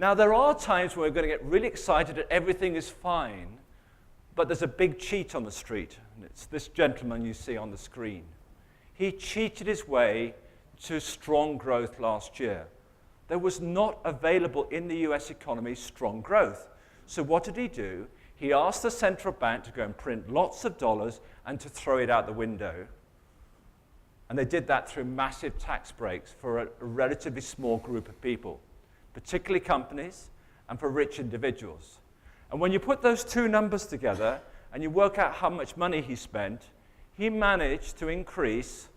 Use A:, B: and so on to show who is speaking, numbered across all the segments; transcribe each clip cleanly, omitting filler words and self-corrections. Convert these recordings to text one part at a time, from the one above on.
A: Now, there are times when we're going to get really excited that everything is fine, but there's a big cheat on the street, and it's this gentleman you see on the screen. He cheated his way to strong growth last year. There was not available in the US economy strong growth. So what did he do? He asked the central bank to go and print lots of dollars and to throw it out the window. And they did that through massive tax breaks for a relatively small group of people, particularly companies and for rich individuals. And when you put those two numbers together and you work out how much money he spent, he managed to increase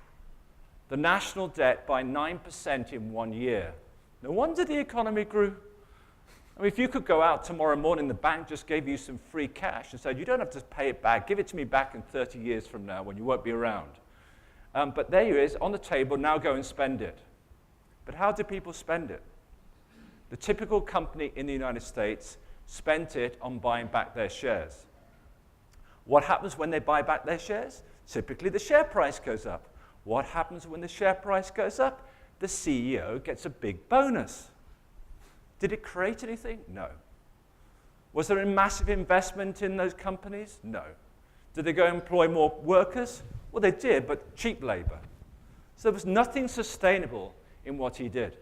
A: the national debt by 9% in 1 year. No wonder the economy grew. I mean, if you could go out tomorrow morning, the bank just gave you some free cash and said, you don't have to pay it back, give it to me back in 30 years from now when you won't be around. But there it is, on the table, now go and spend it. But how do people spend it? The typical company in the United States spent it on buying back their shares. What happens when they buy back their shares? Typically, the share price goes up. What happens when the share price goes up? The CEO gets a big bonus. Did it create anything? No. Was there a massive investment in those companies? No. Did they go employ more workers? Well, they did, but cheap labor. So there was nothing sustainable in what he did.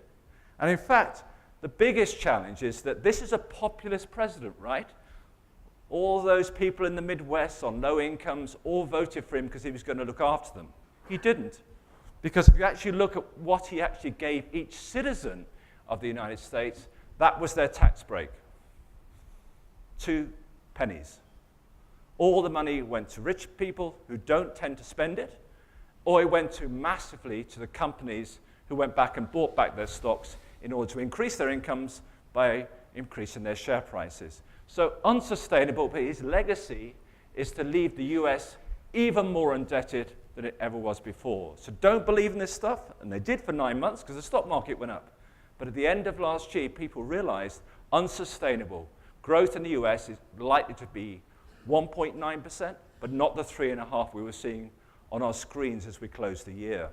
A: And in fact, the biggest challenge is that this is a populist president, right? All those people in the Midwest on low incomes all voted for him because he was going to look after them. He didn't. Because if you actually look at what he actually gave each citizen of the United States, that was their tax break. 2 pennies. All the money went to rich people who don't tend to spend it, or it went massively to the companies who went back and bought back their stocks in order to increase their incomes by increasing their share prices. So unsustainable, but his legacy is to leave the US even more indebted than it ever was before. So don't believe in this stuff, and they did for 9 months because the stock market went up. But at the end of last year, people realized unsustainable. Growth in the US is likely to be 1.9%, but not the 3.5% we were seeing on our screens as we closed the year.